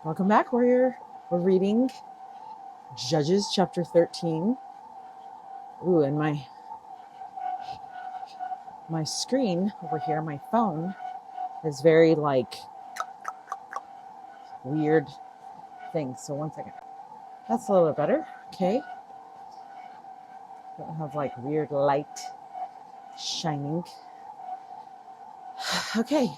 Welcome back, warrior. We're reading Judges chapter 13. Ooh, and my screen over here, my phone, is very weird thing. So one second. That's a little bit better. Okay. Don't have weird light shining. Okay.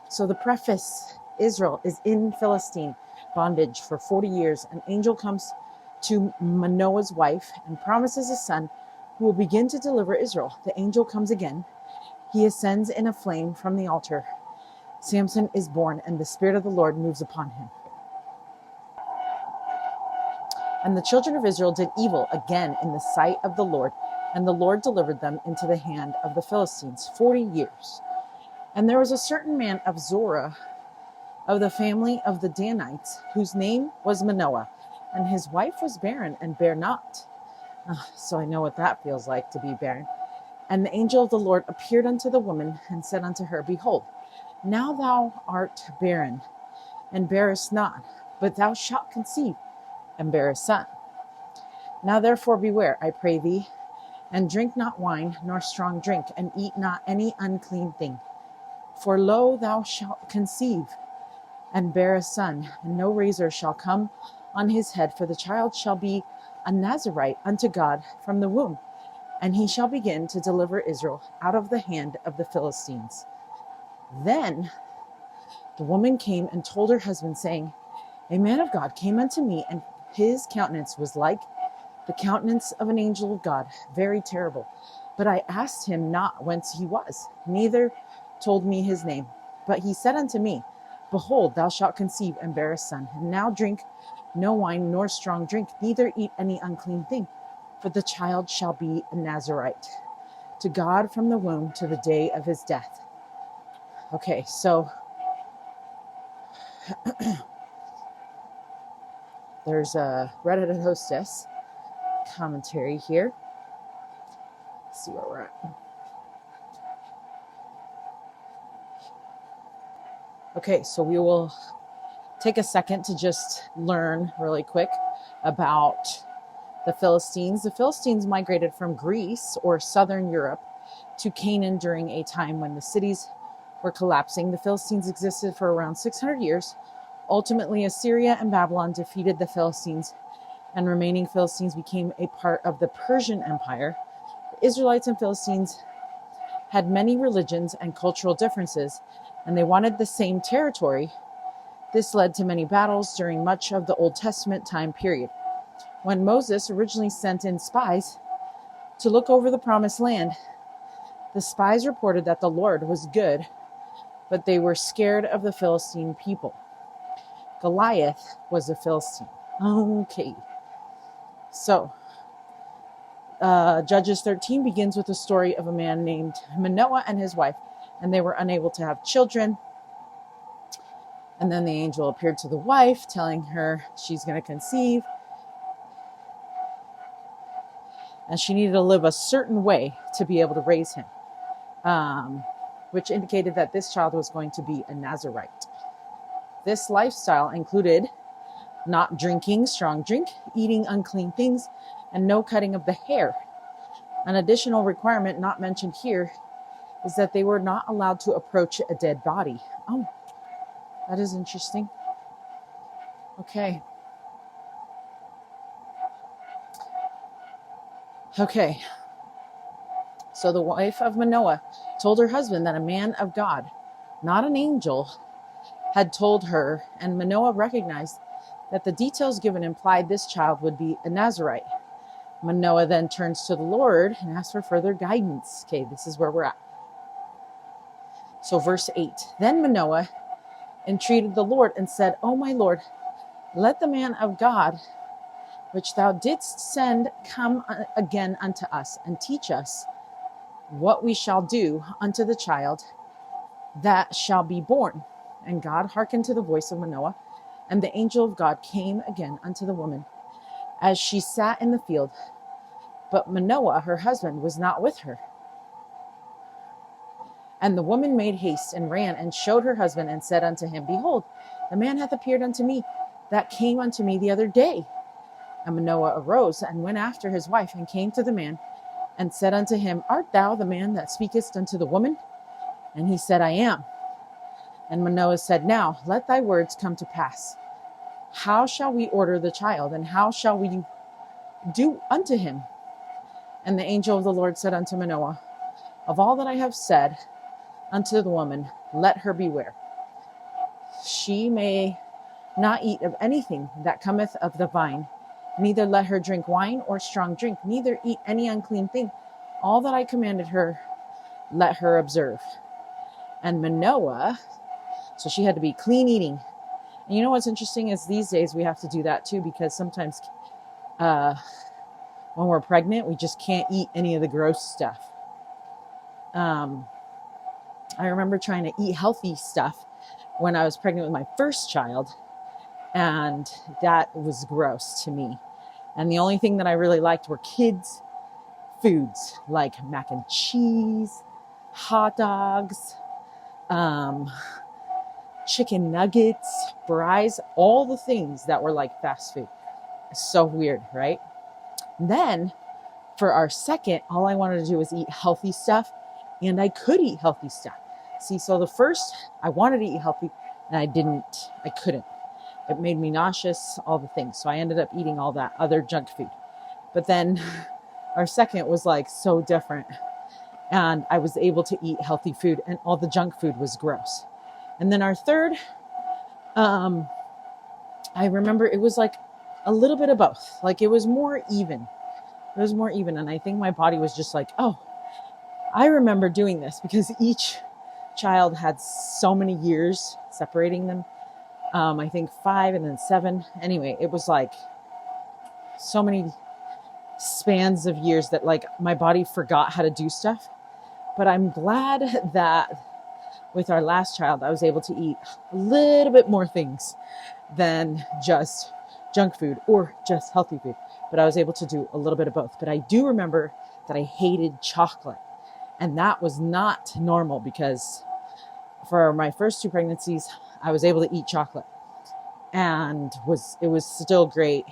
So the preface: Israel is in Philistine bondage for 40 years. An angel comes to Manoah's wife and promises a son who will begin to deliver Israel. The angel comes again. He ascends in a flame from the altar. Samson is born, and the Spirit of the Lord moves upon him. And the children of Israel did evil again in the sight of the Lord, and the Lord delivered them into the hand of the Philistines 40 years. And there was a certain man of Zorah, of the family of the Danites, whose name was Manoah, and his wife was barren and bare not. So I know what that feels like, to be barren. And the angel of the Lord appeared unto the woman and said unto her, Behold, now thou art barren, and bearest not, but thou shalt conceive, and bear a son. Now therefore beware, I pray thee, and drink not wine, nor strong drink, and eat not any unclean thing. For lo, thou shalt conceive, and bear a son, and no razor shall come on his head, for the child shall be a Nazarite unto God from the womb, and he shall begin to deliver Israel out of the hand of the Philistines. Then the woman came and told her husband, saying, A man of God came unto me, and his countenance was like the countenance of an angel of God, very terrible. But I asked him not whence he was, neither told me his name. But he said unto me, Behold, thou shalt conceive and bear a son, and now drink no wine nor strong drink, neither eat any unclean thing, for the child shall be a Nazarite to God from the womb to the day of his death. Okay, so there's a Reddit hostess commentary here. Let's see where we're at. Okay, so we will take a second to just learn really quick about the Philistines. The Philistines migrated from Greece or southern Europe to Canaan during a time when the cities were collapsing. The Philistines existed for around 600 years. Ultimately, Assyria and Babylon defeated the Philistines, and remaining Philistines became a part of the Persian Empire. The Israelites and Philistines had many religions and cultural differences, and they wanted the same territory. This led to many battles during much of the Old Testament time period. When Moses originally sent in spies to look over the promised land, the spies reported that the Lord was good, but they were scared of the Philistine people. Goliath was a Philistine. Okay. So, Judges 13 begins with the story of a man named Manoah and his wife, and they were unable to have children. And then the angel appeared to the wife, telling her she's going to conceive, and she needed to live a certain way to be able to raise him, which indicated that this child was going to be a Nazarite. This lifestyle included not drinking strong drink, eating unclean things, and no cutting of the hair. An additional requirement not mentioned here is that they were not allowed to approach a dead body. Oh, that is interesting. Okay. So the wife of Manoah told her husband that a man of God, not an angel, had told her, and Manoah recognized that the details given implied this child would be a Nazarite. Manoah then turns to the Lord and asks for further guidance. Okay, this is where we're at. So verse 8, Then Manoah entreated the Lord and said, O my Lord, let the man of God, which thou didst send, come again unto us, and teach us what we shall do unto the child that shall be born. And God hearkened to the voice of Manoah, and the angel of God came again unto the woman as she sat in the field. But Manoah, her husband, was not with her. And the woman made haste and ran and showed her husband and said unto him, Behold, the man hath appeared unto me that came unto me the other day. And Manoah arose and went after his wife and came to the man and said unto him, Art thou the man that speakest unto the woman? And he said, I am. And Manoah said, Now let thy words come to pass. How shall we order the child, and how shall we do unto him? And the angel of the Lord said unto Manoah, Of all that I have said unto the woman, let her beware. She may not eat of anything that cometh of the vine, neither let her drink wine or strong drink, neither eat any unclean thing. All that I commanded her, let her observe. And Manoah, so she had to be clean eating. And you know what's interesting is these days we have to do that too, because sometimes when we're pregnant, we just can't eat any of the gross stuff. I remember trying to eat healthy stuff when I was pregnant with my first child, and that was gross to me. And the only thing that I really liked were kids' foods like mac and cheese, hot dogs, chicken nuggets, fries, all the things that were like fast food. So weird, right? Then for our second, all I wanted to do was eat healthy stuff, and I could eat healthy stuff. See, so the first, I wanted to eat healthy, and I couldn't. It made me nauseous, all the things. So I ended up eating all that other junk food. But then our second was like so different, and I was able to eat healthy food, and all the junk food was gross. And then our third, I remember it was like a little bit of both. Like it was more even. It was more even. And I think my body was just like, oh, I remember doing this, because each child had so many years separating them. I think 5 and then 7. Anyway, it was like so many spans of years that like my body forgot how to do stuff. But I'm glad that with our last child, I was able to eat a little bit more things than just junk food or just healthy food. But I was able to do a little bit of both. But I do remember that I hated chocolate. And that was not normal, because for my first 2 pregnancies, I was able to eat chocolate, and it was still great.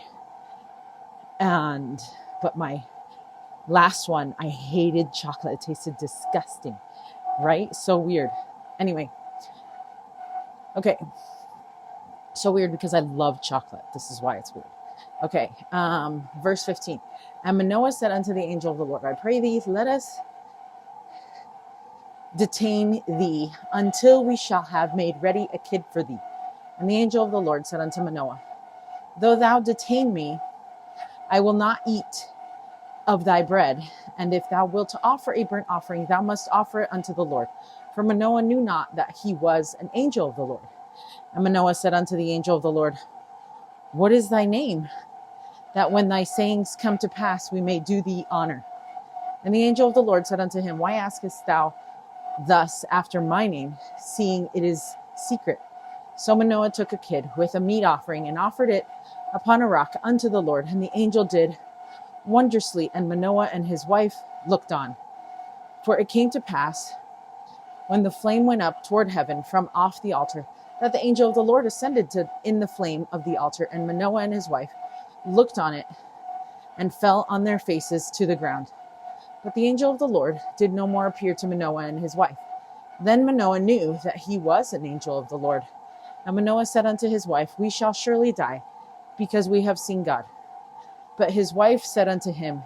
But my last one, I hated chocolate. It tasted disgusting, right? So weird. Anyway, okay. So weird because I love chocolate. This is why it's weird. Okay, verse 15. And Manoah said unto the angel of the Lord, I pray thee, let us detain thee until we shall have made ready a kid for thee. And the angel of the Lord said unto Manoah, Though thou detain me, I will not eat of thy bread. And if thou wilt offer a burnt offering, thou must offer it unto the Lord. For Manoah knew not that he was an angel of the Lord. And Manoah said unto the angel of the Lord, What is thy name? That when thy sayings come to pass, we may do thee honor. And the angel of the Lord said unto him, Why askest thou thus after my name, seeing it is secret? So Manoah took a kid with a meat offering and offered it upon a rock unto the Lord. And the angel did wondrously, and Manoah and his wife looked on. For it came to pass, when the flame went up toward heaven from off the altar, that the angel of the Lord ascended in the flame of the altar, and Manoah and his wife looked on it and fell on their faces to the ground. But the angel of the Lord did no more appear to Manoah and his wife. Then Manoah knew that he was an angel of the Lord. And Manoah said unto his wife, We shall surely die, because we have seen God. But his wife said unto him,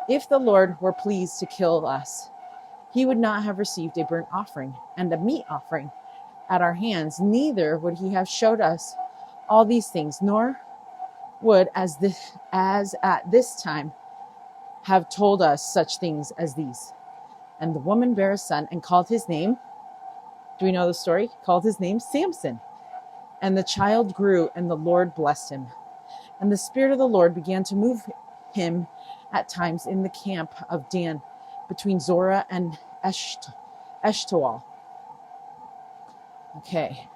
If the Lord were pleased to kill us, he would not have received a burnt offering and a meat offering at our hands, neither would he have showed us all these things, nor would, as at this time, have told us such things as these. And the woman bare a son and called his name, do we know the story? Called his name Samson. And the child grew, and the Lord blessed him. And the Spirit of the Lord began to move him at times in the camp of Dan, between Zorah and Eshtaol. Okay.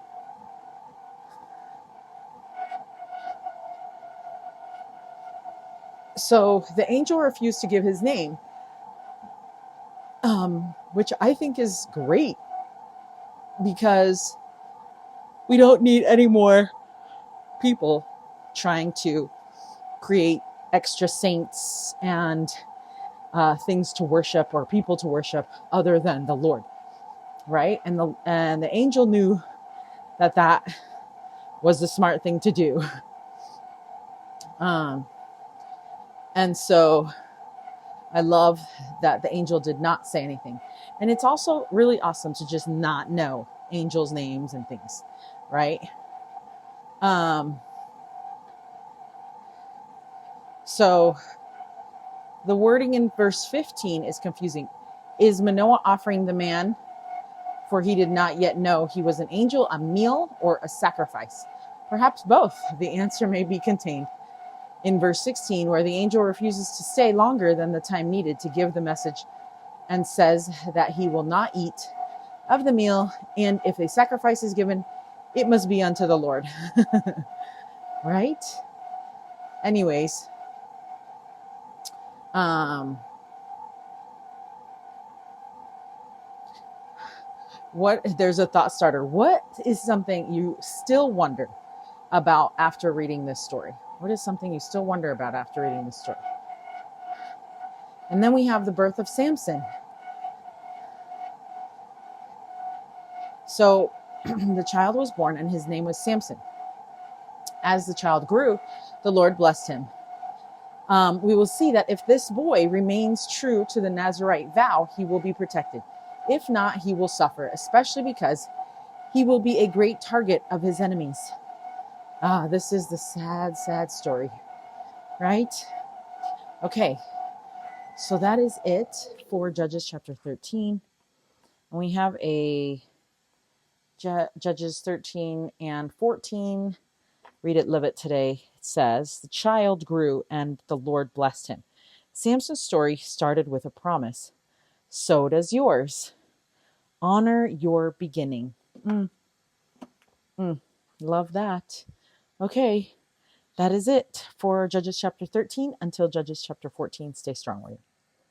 So the angel refused to give his name. which I think is great because we don't need any more people trying to create extra saints and things to worship or people to worship other than the Lord, right? And the angel knew that was the smart thing to do. And so I love that the angel did not say anything. And it's also really awesome to just not know angels' names and things, right? So the wording in verse 15 is confusing. Is Manoah offering the man, for he did not yet know he was an angel, a meal, or a sacrifice? Perhaps both. The answer may be contained in verse 16, where the angel refuses to stay longer than the time needed to give the message and says that he will not eat of the meal, and if a sacrifice is given, it must be unto the Lord. Right? Anyways, there's a thought starter. What is something you still wonder about after reading this story? What is something you still wonder about after reading this story? And then we have the birth of Samson. So the child was born and his name was Samson. As the child grew, the Lord blessed him. We will see that if this boy remains true to the Nazirite vow, he will be protected. If not, he will suffer, especially because he will be a great target of his enemies. This is the sad, sad story, right? Okay, so that is it for Judges chapter 13. And we have a Judges 13 and 14. Read it, live it today. It says, the child grew and the Lord blessed him. Samson's story started with a promise. So does yours. Honor your beginning. Love that. Okay, that is it for Judges chapter 13 until Judges chapter 14. Stay strong, warrior.